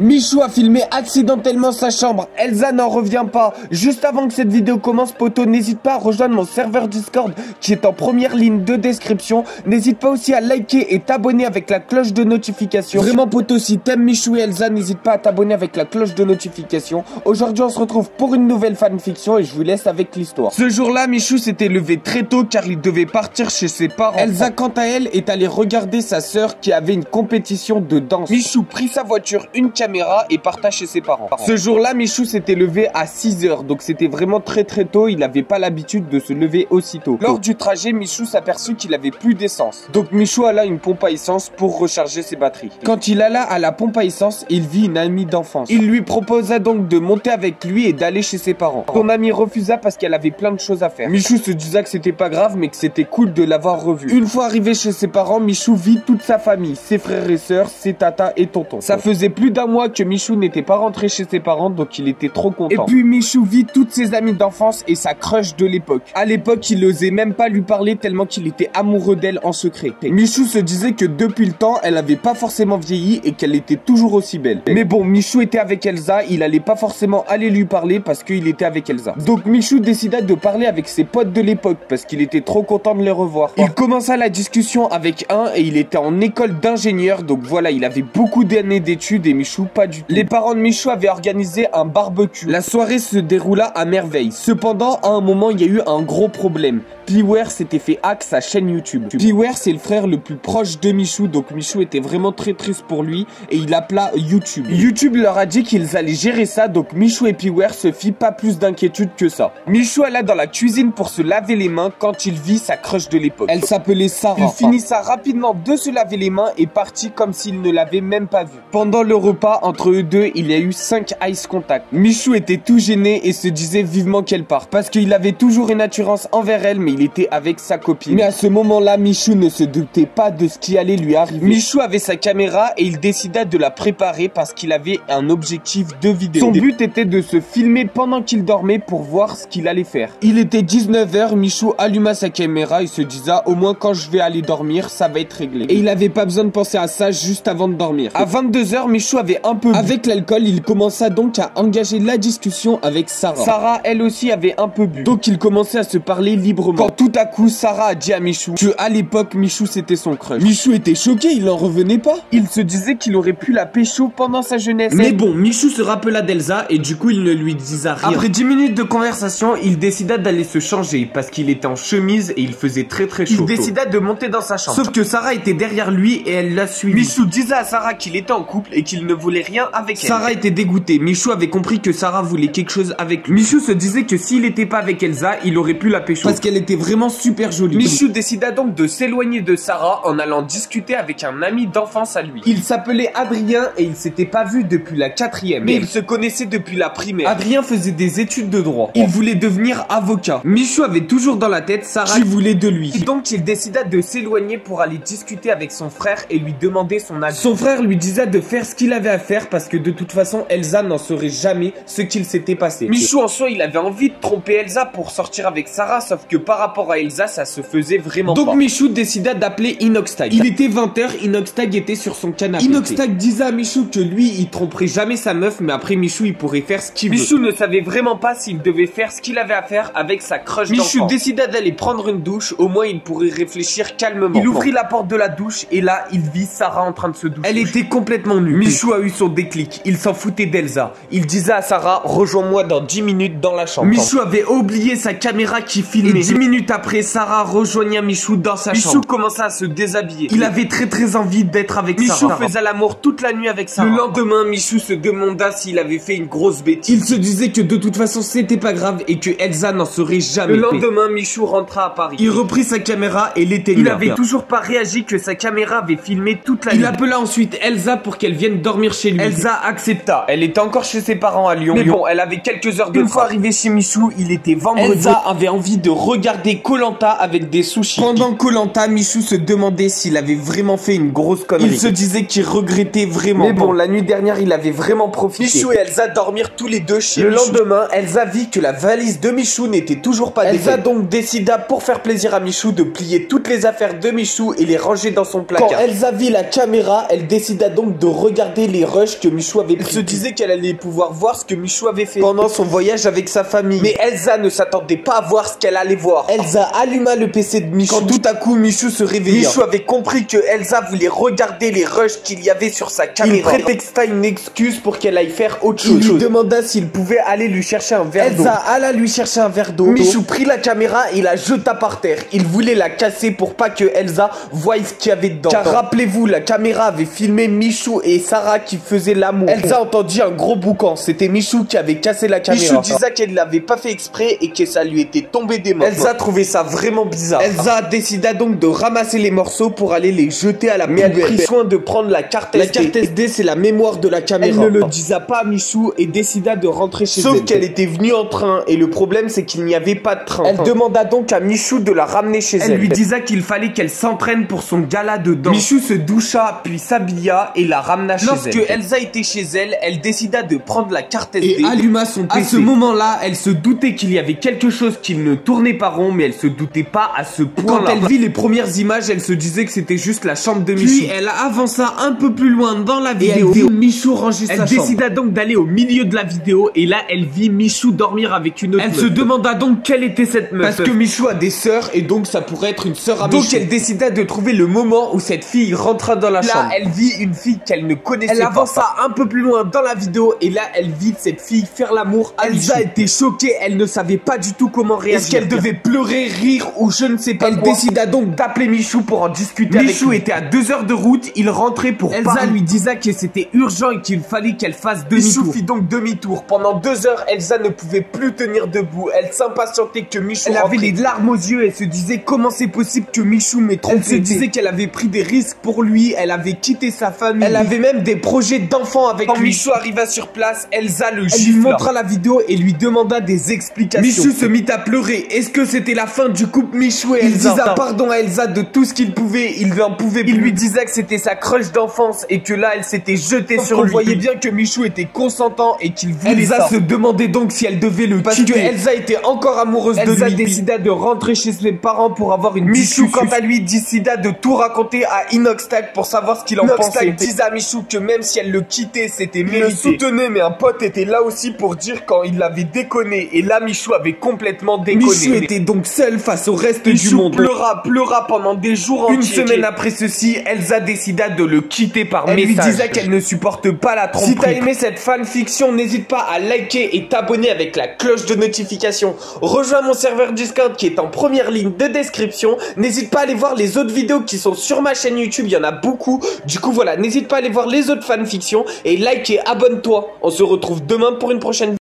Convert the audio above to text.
Michou a filmé accidentellement sa chambre. Elsa n'en revient pas. Juste avant que cette vidéo commence, poto, n'hésite pas à rejoindre mon serveur Discord qui est en première ligne de description. N'hésite pas aussi à liker et t'abonner avec la cloche de notification. Vraiment poto, si t'aimes Michou et Elsa, n'hésite pas à t'abonner avec la cloche de notification. Aujourd'hui on se retrouve pour une nouvelle fanfiction et je vous laisse avec l'histoire. Ce jour-là, Michou s'était levé très tôt car il devait partir chez ses parents. Elsa, quant à elle, est allée regarder sa sœur qui avait une compétition de danse. Michou prit sa voiture, une caméra et parta chez ses parents. Ce jour-là, Michou s'était levé à 6 h, donc c'était vraiment très tôt. Il n'avait pas l'habitude de se lever aussitôt. Lors du trajet, Michou s'aperçut qu'il avait plus d'essence. Donc Michou alla à une pompe à essence pour recharger ses batteries. Quand il alla à la pompe à essence, il vit une amie d'enfance. Il lui proposa donc de monter avec lui et d'aller chez ses parents. Son amie refusa parce qu'elle avait plein de choses à faire. Michou se disait que c'était pas grave, mais que c'était cool de l'avoir revu. Une fois arrivé chez ses parents, Michou vit toute sa famille, ses frères et sœurs, ses tatas et tontons. Ça faisait plus d'un mois que Michou n'était pas rentré chez ses parents, donc il était trop content. Et puis Michou vit toutes ses amies d'enfance et sa crush de l'époque. À l'époque, il osait même pas lui parler tellement qu'il était amoureux d'elle en secret. Michou se disait que depuis le temps, elle avait pas forcément vieilli et qu'elle était toujours aussi belle. Mais bon, Michou était avec Elsa, il allait pas forcément aller lui parler parce qu'il était avec Elsa. Donc Michou décida de parler avec ses potes de l'époque parce qu'il était trop content de les revoir. Il commença la discussion avec un et il était en école d'ingénieur, donc voilà, il avait beaucoup d'années d'études et Michou pas du tout. Les parents de Michou avaient organisé un barbecue. La soirée se déroula à merveille. Cependant, à un moment, il y a eu un gros problème. Piware s'était fait hack sa chaîne YouTube. Piware, c'est le frère le plus proche de Michou, donc Michou était vraiment très triste pour lui et il appela YouTube. YouTube leur a dit qu'ils allaient gérer ça, donc Michou et Piware se fit pas plus d'inquiétude que ça. Michou alla dans la cuisine pour se laver les mains quand il vit sa crush de l'époque. Elle s'appelait Sarah. Il finissa rapidement de se laver les mains et partit comme s'il ne l'avait même pas vue. Pendant le repas, entre eux deux, il y a eu 5 ice contact. Michou était tout gêné et se disait vivement qu'elle parte parce qu'il avait toujours une attirance envers elle, mais il était avec sa copine. Mais à ce moment-là, Michou ne se doutait pas de ce qui allait lui arriver. Michou avait sa caméra et il décida de la préparer parce qu'il avait un objectif de vidéo. Son but était de se filmer pendant qu'il dormait pour voir ce qu'il allait faire. Il était 19 h, Michou alluma sa caméra et se disait au moins quand je vais aller dormir, ça va être réglé. Et il avait pas besoin de penser à ça juste avant de dormir. À 22 h, Michou avait un peu bu. Avec l'alcool, il commença donc à engager la discussion avec Sarah. Sarah, elle aussi, avait un peu bu. Donc il commençait à se parler librement. Quand tout à coup, Sarah a dit à Michou que à l'époque, Michou c'était son crush. Michou était choqué, il en revenait pas. Il se disait qu'il aurait pu la pécho pendant sa jeunesse. Mais bon, Michou se rappela d'Elsa et du coup il ne lui disa rien. Après 10 minutes de conversation, il décida d'aller se changer parce qu'il était en chemise et il faisait très chaud. Il décida de monter dans sa chambre. Sauf que Sarah était derrière lui et elle l'a suivi. Michou disait à Sarah qu'il était en couple et qu'il ne voulait rien avec elle. Sarah était dégoûtée. Michou avait compris que Sarah voulait quelque chose avec lui. Michou se disait que s'il n'était pas avec Elsa, il aurait pu la pécho parce qu'elle était vraiment super jolie. Michou décida donc de s'éloigner de Sarah en allant discuter avec un ami d'enfance à lui. Il s'appelait Adrien et il s'était pas vu depuis la 4e. Mais ils se connaissaient depuis la primaire. Adrien faisait des études de droit. Il voulait devenir avocat. Michou avait toujours dans la tête Sarah qui voulait de lui. Et donc il décida de s'éloigner pour aller discuter avec son frère et lui demander son avis. Son frère lui disait de faire ce qu'il avait à faire parce que de toute façon Elsa n'en saurait jamais ce qu'il s'était passé. Michou en soi il avait envie de tromper Elsa pour sortir avec Sarah, sauf que par rapport à Elsa ça se faisait vraiment pas. Donc Michou décida d'appeler Inoxtag. Il était 20 h, Inoxtag était sur son canapé. Inoxtag disait à Michou que lui il tromperait jamais sa meuf, mais après Michou il pourrait faire ce qu'il veut. Michou ne savait vraiment pas s'il devait faire ce qu'il avait à faire avec sa crush d'enfance. Michou décida d'aller prendre une douche, au moins il pourrait réfléchir calmement. Il ouvrit la porte de la douche et là il vit Sarah en train de se doucher. Elle était complètement nue. Michou a eu son déclic, il s'en foutait d'Elsa. Il disait à Sarah rejoins-moi dans 10 minutes dans la chambre. Michou avait oublié sa caméra qui filmait. Et 10 minutes après, Sarah rejoignait Michou dans sa chambre. Michou commença à se déshabiller. Il avait très envie d'être avec Sarah. Michou faisait l'amour toute la nuit avec Sarah. Le lendemain, Michou se demanda s'il avait fait une grosse bêtise. Il se disait que de toute façon c'était pas grave et que Elsa n'en saurait jamais. Le lendemain, Michou rentra à Paris. Il reprit sa caméra et l'éteignit. Il avait toujours pas réagi que sa caméra avait filmé toute la nuit. Il appela ensuite Elsa pour qu'elle vienne dormir chez lui. Elsa accepta. Elle était encore chez ses parents à Lyon. Mais bon, elle avait quelques heures de train. Une fois arrivée chez Michou, il était vendredi. Elsa avait envie de regarder Koh-Lanta avec des sushis. Pendant Koh-Lanta, Michou se demandait s'il avait vraiment fait une grosse connerie. Il se disait qu'il regrettait vraiment. Mais bon, la nuit dernière, il avait vraiment profité. Michou et Elsa dormirent tous les deux chez Michou. Le lendemain, Elsa vit que la valise de Michou n'était toujours pas défaite. Elsa donc décida, pour faire plaisir à Michou, de plier toutes les affaires de Michou et les ranger dans son placard. Quand Elsa vit la caméra, elle décida donc de regarder les rushs que Michou avait pris. Elle se disait qu'elle allait pouvoir voir ce que Michou avait fait pendant son voyage avec sa famille. Mais Elsa ne s'attendait pas à voir ce qu'elle allait voir. Elsa alluma le PC de Michou quand tout à coup Michou se réveilla. Michou avait compris que Elsa voulait regarder les rushs qu'il y avait sur sa caméra. Il prétexta une excuse pour qu'elle aille faire autre chose. Il lui demanda s'il pouvait aller lui chercher un verre d'eau. Elsa alla lui chercher un verre d'eau. Michou prit la caméra et la jeta par terre. Il voulait la casser pour pas que Elsa voie ce qu'il y avait dedans. Car rappelez-vous, la caméra avait filmé Michou et Sarah qui faisaient l'amour. Elsa entendit un gros boucan. C'était Michou qui avait cassé la caméra. Michou disait qu'elle l'avait pas fait exprès et que ça lui était tombé des mains. Elsa trouvait ça vraiment bizarre. Elsa décida donc de ramasser les morceaux pour aller les jeter à la poubelle. Mais elle prit soin de prendre la carte SD. La carte SD, c'est la mémoire de la caméra. Elle ne le disa pas à Michou et décida de rentrer chez elle. Sauf qu'elle était venue en train et le problème c'est qu'il n'y avait pas de train. Elle demanda donc à Michou de la ramener chez elle. Elle lui disa qu'il fallait qu'elle s'entraîne pour son gala de danse. Michou se doucha puis s'habilla et la ramena chez elle. Lorsque Elsa était chez elle, elle décida de prendre la carte SD et alluma son PC. À ce moment-là, elle se doutait qu'il y avait quelque chose qui ne tournait pas rond, mais elle se doutait pas à ce point. Quand elle vit les premières images, elle se disait que c'était juste la chambre de Michou. Puis elle avança un peu plus loin dans la vidéo. Elle vit Michou ranger sa chambre. Elle décida donc d'aller au milieu de la vidéo et là, elle vit Michou dormir avec une autre meuf. Elle se demanda donc quelle était cette meuf. Parce que Michou a des sœurs et donc ça pourrait être une sœur à Michou. Donc elle décida de trouver le moment où cette fille rentra dans la chambre. Là, elle vit une fille qu'elle ne connaissait pas. Elle avança un peu plus loin dans la vidéo et là, elle vit cette fille faire l'amour à Elsa était choquée, elle ne savait pas du tout comment réagir. Est-ce qu'elle devait pleurer, rire ou je ne sais pas quoi. Elle décida donc d'appeler Michou pour en discuter avec lui. Michou était à 2 heures de route, il rentrait pour Elsa Paris. Lui disait que c'était urgent et qu'il fallait qu'elle fasse demi-tour. Michou fit donc demi-tour. Pendant 2 heures, Elsa ne pouvait plus tenir debout. Elle s'impatientait que Michou rentre. Elle avait les larmes aux yeux, elle se disait comment c'est possible que Michou m'ait trompé. Elle se disait qu'elle avait pris des risques pour lui, elle avait quitté sa famille. Elle avait même des projets d'enfants avec lui. Quand Michou arriva sur place, Elsa le gifla. Elle lui montra la vidéo et lui demanda des explications. Michou se mit à pleurer. Est-ce que c'était la fin du couple Michou et Elsa? Il disa pardon à Elsa de tout ce qu'il pouvait. Il n'en pouvait plus. Il lui disait que c'était sa crush d'enfance et que là, elle s'était jetée sur lui. On voyait bien que Michou était consentant et qu'il voulait ça. Elsa se demandait donc si elle devait le quitter. Parce que Elsa était encore amoureuse de lui. Elsa décida de rentrer chez ses parents pour avoir une discussion. Michou, quant à lui, décida de tout raconter à Inoxtag pour savoir ce qu'il en pensait. Inoxtag disait à Michou que même si elle le quittait, c'était mérité. Il le soutenait, mais un pote était là aussi pour dire quand il avait déconné. Et là, Michou avait complètement déconné. Michou était donc seul face au reste du monde. Pleura pendant des jours entiers. Une semaine après ceci, Elsa décida de le quitter par message. Elle lui disait qu'elle ne supporte pas la tromperie. Si t'as aimé cette fanfiction, n'hésite pas à liker et t'abonner avec la cloche de notification. Rejoins mon serveur Discord qui est en première ligne de description. N'hésite pas à aller voir les autres vidéos qui sont sur ma chaîne YouTube, il y en a beaucoup. Du coup voilà, n'hésite pas à aller voir les autres fanfictions et like et abonne-toi. On se retrouve demain pour une prochaine vidéo.